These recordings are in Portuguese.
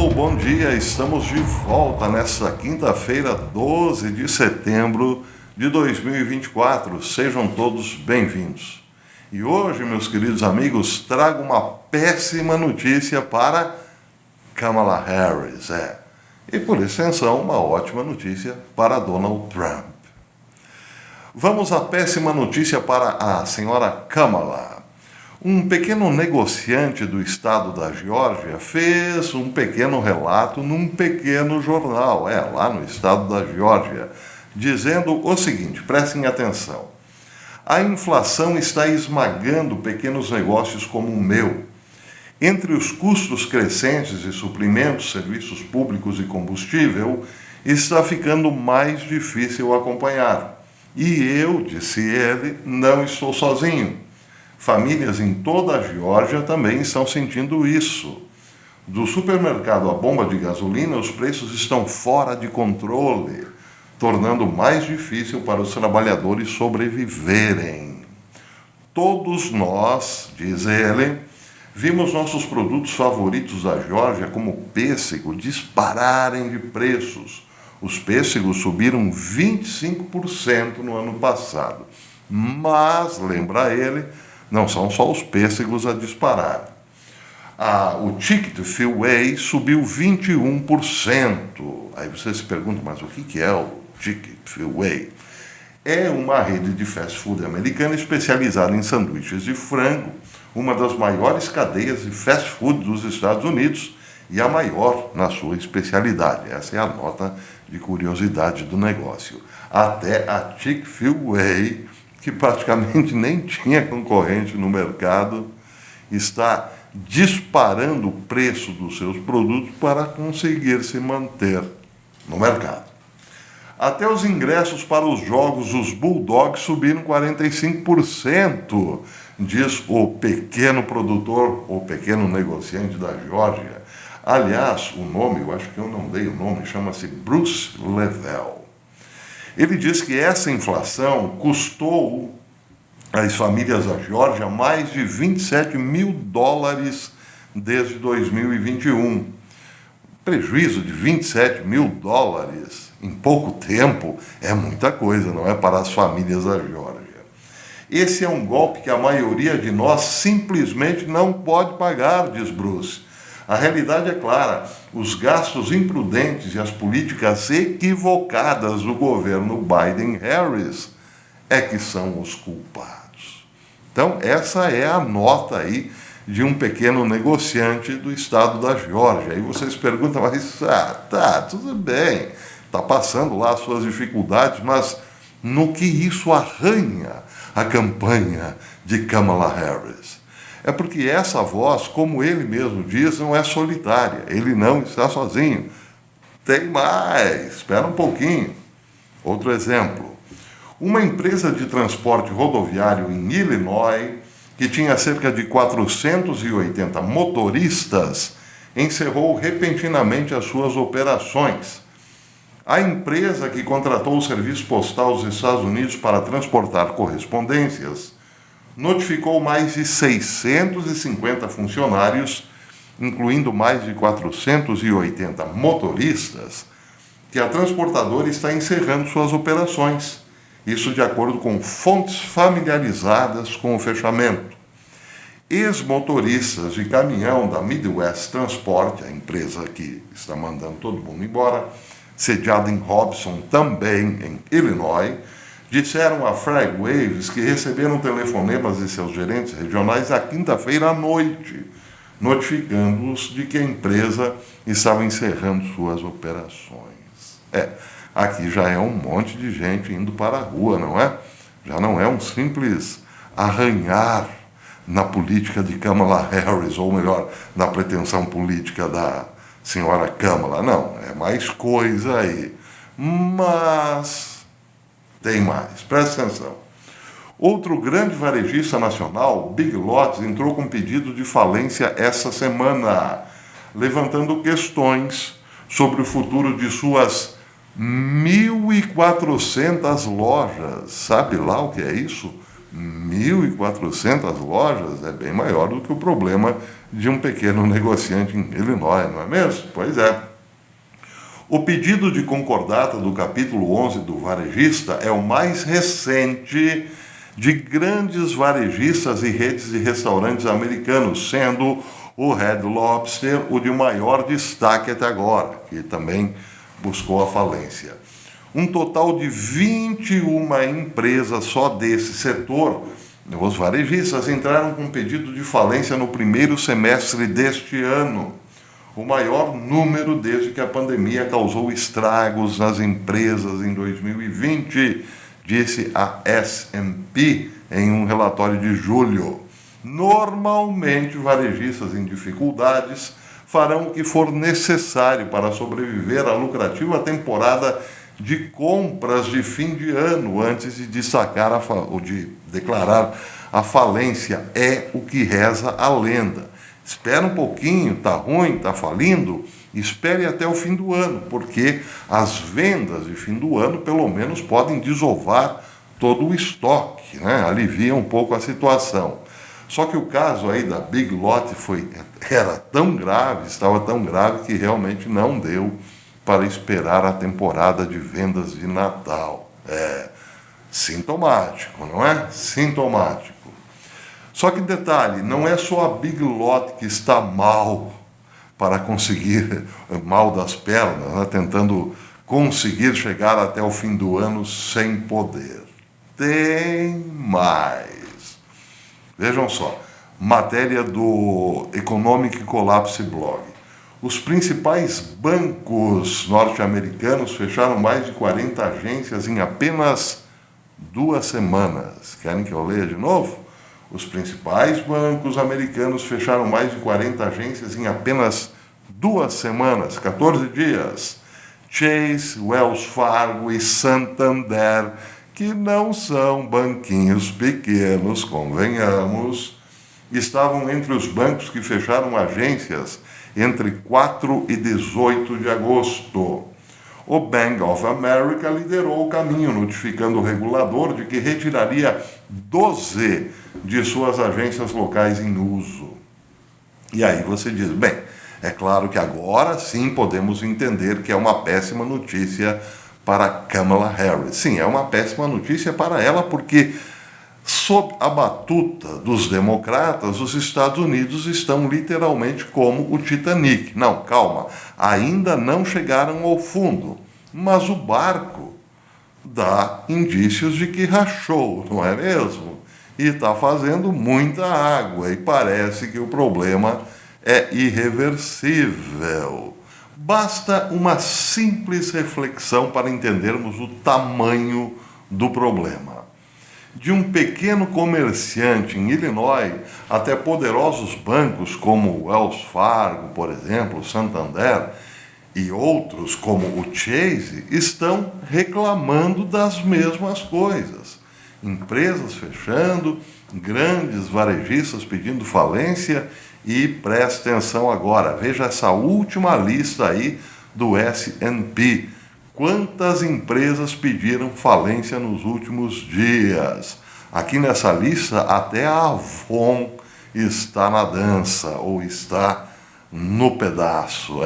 Alô, bom dia, estamos de volta nesta quinta-feira, 12 de setembro de 2024. Sejam todos bem-vindos. E hoje, meus queridos amigos, trago uma péssima notícia para Kamala Harris, e por extensão, uma ótima notícia para Donald Trump. Vamos à péssima notícia para a senhora Kamala. Um pequeno negociante do estado da Geórgia fez um pequeno relato num pequeno jornal, lá no estado da Geórgia, dizendo o seguinte, prestem atenção. A inflação está esmagando pequenos negócios como o meu. Entre os custos crescentes de suprimentos, serviços públicos e combustível, está ficando mais difícil acompanhar. E eu, disse ele, não estou sozinho. Famílias em toda a Geórgia também estão sentindo isso. Do supermercado à bomba de gasolina, os preços estão fora de controle, tornando mais difícil para os trabalhadores sobreviverem. Todos nós, diz ele, vimos nossos produtos favoritos da Geórgia, como o pêssego, dispararem de preços. Os pêssegos subiram 25% no ano passado. Mas, lembra ele, não são só os pêssegos a disparar. O Chick-fil-A subiu 21%. Aí você se pergunta, mas o que é o Chick-fil-A? É uma rede de fast food americana especializada em sanduíches de frango, uma das maiores cadeias de fast food dos Estados Unidos e a maior na sua especialidade. Essa é a nota de curiosidade do negócio. Até a Chick-fil-A, que praticamente nem tinha concorrente no mercado, está disparando o preço dos seus produtos para conseguir se manter no mercado. Até os ingressos para os jogos dos Bulldogs subiram 45%, diz o pequeno produtor, o pequeno negociante da Geórgia. Aliás, o nome, eu acho que eu não dei o nome, chama-se Bruce Level. Ele diz que essa inflação custou às famílias da Geórgia mais de $27 mil desde 2021. Prejuízo de $27 mil em pouco tempo é muita coisa, não é, para as famílias da Geórgia. Esse é um golpe que a maioria de nós simplesmente não pode pagar, diz Bruce. A realidade é clara, os gastos imprudentes e as políticas equivocadas do governo Biden-Harris é que são os culpados. Então, essa é a nota aí de um pequeno negociante do estado da Geórgia. Aí vocês perguntam, mas tudo bem, está passando lá as suas dificuldades, mas no que isso arranha a campanha de Kamala Harris? É porque essa voz, como ele mesmo diz, não é solitária. Ele não está sozinho. Tem mais. Espera um pouquinho. Outro exemplo. Uma empresa de transporte rodoviário em Illinois, que tinha cerca de 480 motoristas, encerrou repentinamente as suas operações. A empresa que contratou o serviço postal dos Estados Unidos para transportar correspondências notificou mais de 650 funcionários, incluindo mais de 480 motoristas, que a transportadora está encerrando suas operações. Isso de acordo com fontes familiarizadas com o fechamento. Ex-motoristas de caminhão da Midwest Transport, a empresa que está mandando todo mundo embora, sediada em Robson, também em Illinois, disseram a Fragwaves que receberam telefonemas de seus gerentes regionais na quinta-feira à noite, notificando-os de que a empresa estava encerrando suas operações. Aqui já é um monte de gente indo para a rua, não é? Já não é um simples arranhar na política de Kamala Harris, ou melhor, na pretensão política da senhora Kamala. Não, é mais coisa aí. Mas tem mais, presta atenção. Outro grande varejista nacional, Big Lots, entrou com pedido de falência essa semana, levantando questões sobre o futuro de suas 1.400 lojas. Sabe lá o que é isso? 1.400 lojas é bem maior do que o problema de um pequeno negociante em Illinois, não é mesmo? Pois é. O pedido de concordata do capítulo 11 do varejista é o mais recente de grandes varejistas e redes de restaurantes americanos, sendo o Red Lobster o de maior destaque até agora, que também buscou a falência. Um total de 21 empresas só desse setor, os varejistas, entraram com pedido de falência no primeiro semestre deste ano, o maior número desde que a pandemia causou estragos nas empresas em 2020, disse a S&P em um relatório de julho. Normalmente, varejistas em dificuldades farão o que for necessário para sobreviver à lucrativa temporada de compras de fim de ano antes de ou de declarar a falência. É o que reza a lenda. Espera um pouquinho, tá ruim, tá falindo, espere até o fim do ano, porque as vendas de fim do ano pelo menos podem desovar todo o estoque, né? Alivia um pouco a situação. Só que o caso aí da Big Lots era tão grave, estava tão grave que realmente não deu para esperar a temporada de vendas de Natal. É sintomático, não é? Sintomático. Só que detalhe, não é só a Big Lots que está mal para conseguir, mal das pernas, né, tentando conseguir chegar até o fim do ano sem poder. Tem mais. Vejam só, matéria do Economic Collapse Blog. Os principais bancos norte-americanos fecharam mais de 40 agências em apenas 2 semanas. Querem que eu leia de novo? Os principais bancos americanos fecharam mais de 40 agências em apenas 2 semanas, 14 dias. Chase, Wells Fargo e Santander, que não são banquinhos pequenos, convenhamos, estavam entre os bancos que fecharam agências entre 4 e 18 de agosto. O Bank of America liderou o caminho, notificando o regulador de que retiraria 12 de suas agências locais em uso. E aí você diz, bem, é claro que agora sim podemos entender que é uma péssima notícia para Kamala Harris. Sim, é uma péssima notícia para ela porque, sob a batuta dos democratas, os Estados Unidos estão literalmente como o Titanic. Não, calma, ainda não chegaram ao fundo, mas o barco dá indícios de que rachou, não é mesmo? E está fazendo muita água e parece que o problema é irreversível. Basta uma simples reflexão para entendermos o tamanho do problema. De um pequeno comerciante em Illinois até poderosos bancos como Wells Fargo, por exemplo, Santander e outros como o Chase estão reclamando das mesmas coisas. Empresas fechando, grandes varejistas pedindo falência e preste atenção agora, veja essa última lista aí do S&P. Quantas empresas pediram falência nos últimos dias? Aqui nessa lista, até a Avon está na dança, ou está no pedaço.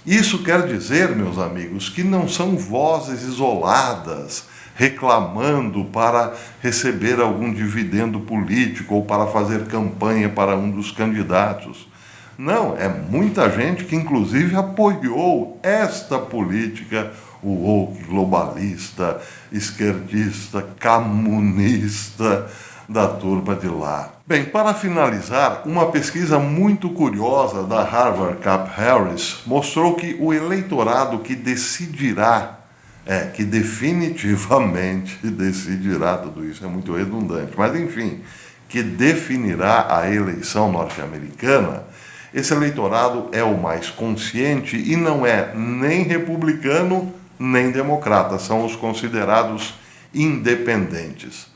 Isso quer dizer, meus amigos, que não são vozes isoladas reclamando para receber algum dividendo político ou para fazer campanha para um dos candidatos. Não, é muita gente que inclusive apoiou esta política woke, globalista, esquerdista, comunista da turma de lá. Bem, para finalizar, uma pesquisa muito curiosa da Harvard Cap Harris mostrou que o eleitorado que decidirá, que definitivamente decidirá, tudo isso é muito redundante, mas enfim, que definirá a eleição norte-americana, esse eleitorado é o mais consciente e não é nem republicano nem democrata, são os considerados independentes.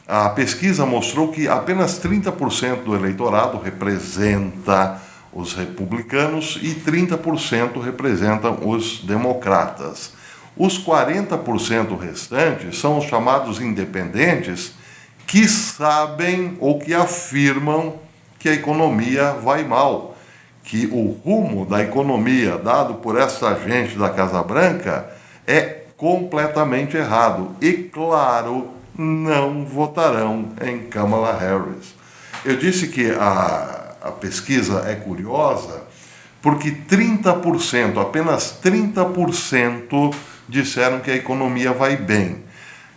A pesquisa mostrou que apenas 30% do eleitorado representa os republicanos e 30% representam os democratas. Os 40% restantes são os chamados independentes, que sabem ou que afirmam que a economia vai mal, que o rumo da economia dado por essa gente da Casa Branca é completamente errado. E, claro, não votarão em Kamala Harris. Eu disse que a pesquisa é curiosa porque 30%, apenas 30% disseram que a economia vai bem.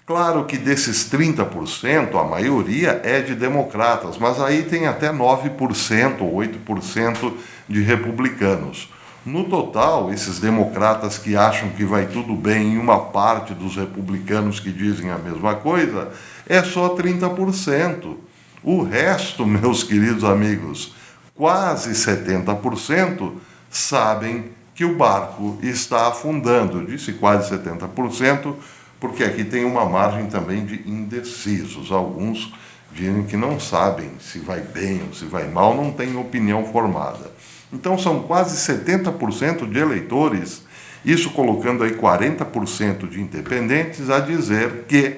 Claro que desses 30%, a maioria é de democratas, mas aí tem até 9% ou 8% de republicanos. No total, esses democratas que acham que vai tudo bem e uma parte dos republicanos que dizem a mesma coisa, é só 30%. O resto, meus queridos amigos, quase 70%, sabem que o barco está afundando. Eu disse quase 70%, porque aqui tem uma margem também de indecisos. Alguns dizem que não sabem se vai bem ou se vai mal, não têm opinião formada. Então são quase 70% de eleitores, isso colocando aí 40% de independentes, a dizer que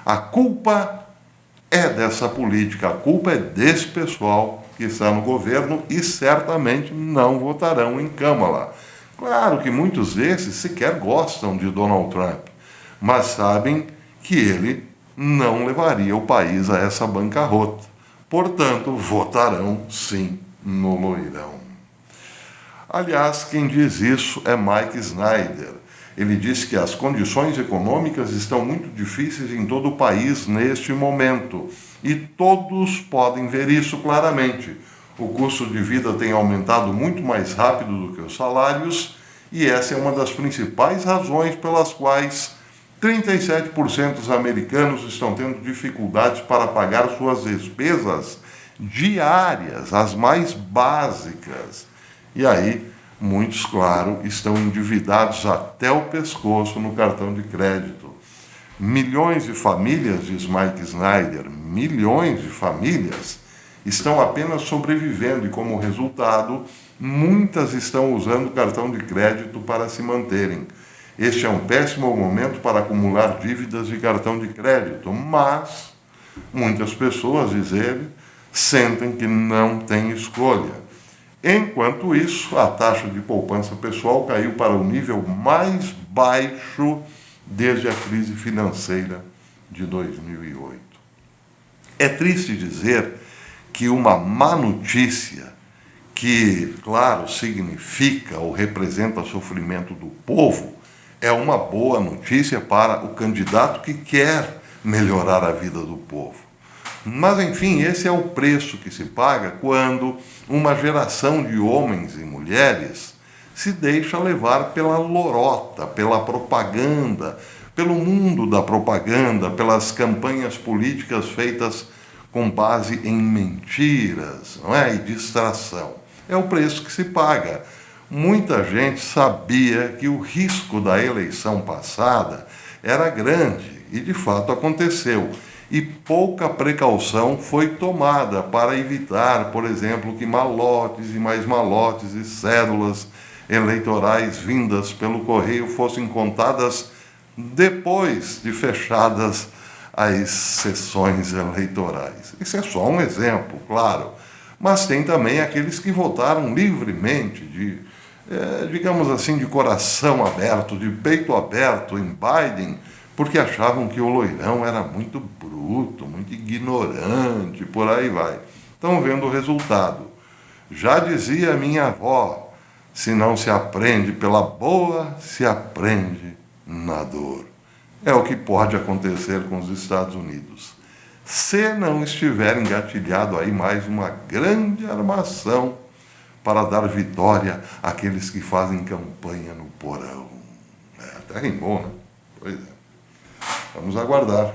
a culpa é dessa política, a culpa é desse pessoal que está no governo e certamente não votarão em Kamala. Claro que muitos desses sequer gostam de Donald Trump, mas sabem que ele não levaria o país a essa bancarrota. Portanto, votarão sim no loirão. Aliás, quem diz isso é Mike Snyder. Ele diz que as condições econômicas estão muito difíceis em todo o país neste momento. E todos podem ver isso claramente. O custo de vida tem aumentado muito mais rápido do que os salários, e essa é uma das principais razões pelas quais 37% dos americanos estão tendo dificuldades para pagar suas despesas diárias, as mais básicas. E aí, muitos, claro, estão endividados até o pescoço no cartão de crédito. Milhões de famílias, diz Mike Snyder, milhões de famílias estão apenas sobrevivendo e, como resultado, muitas estão usando o cartão de crédito para se manterem. Este é um péssimo momento para acumular dívidas de cartão de crédito, mas muitas pessoas, diz ele, sentem que não têm escolha. Enquanto isso, a taxa de poupança pessoal caiu para o nível mais baixo desde a crise financeira de 2008. É triste dizer que uma má notícia, que, claro, significa ou representa sofrimento do povo, é uma boa notícia para o candidato que quer melhorar a vida do povo. Mas, enfim, esse é o preço que se paga quando uma geração de homens e mulheres se deixa levar pela lorota, pela propaganda, pelo mundo da propaganda, pelas campanhas políticas feitas com base em mentiras, não é? E distração. É o preço que se paga. Muita gente sabia que o risco da eleição passada era grande, e de fato aconteceu. E pouca precaução foi tomada para evitar, por exemplo, que malotes e mais malotes e cédulas eleitorais vindas pelo correio fossem contadas depois de fechadas as sessões eleitorais. Isso é só um exemplo, claro. Mas tem também aqueles que votaram livremente, digamos assim, de coração aberto, de peito aberto em Biden, porque achavam que o loirão era muito bruto, muito ignorante, por aí vai. Estão vendo o resultado. Já dizia minha avó, se não se aprende pela boa, se aprende na dor. É o que pode acontecer com os Estados Unidos. Se não estiver engatilhado aí mais uma grande armação para dar vitória àqueles que fazem campanha no porão. Até rimou, né? Pois é. Vamos aguardar.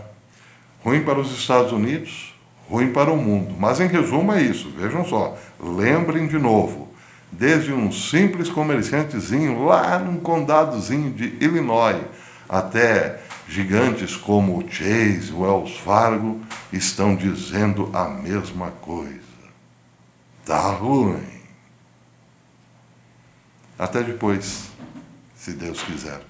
Ruim para os Estados Unidos, ruim para o mundo. Mas, em resumo, é isso. Vejam só. Lembrem de novo. Desde um simples comerciantezinho lá num condadozinho de Illinois até gigantes como o Chase, o Wells Fargo, estão dizendo a mesma coisa. Tá ruim. Até depois, se Deus quiser.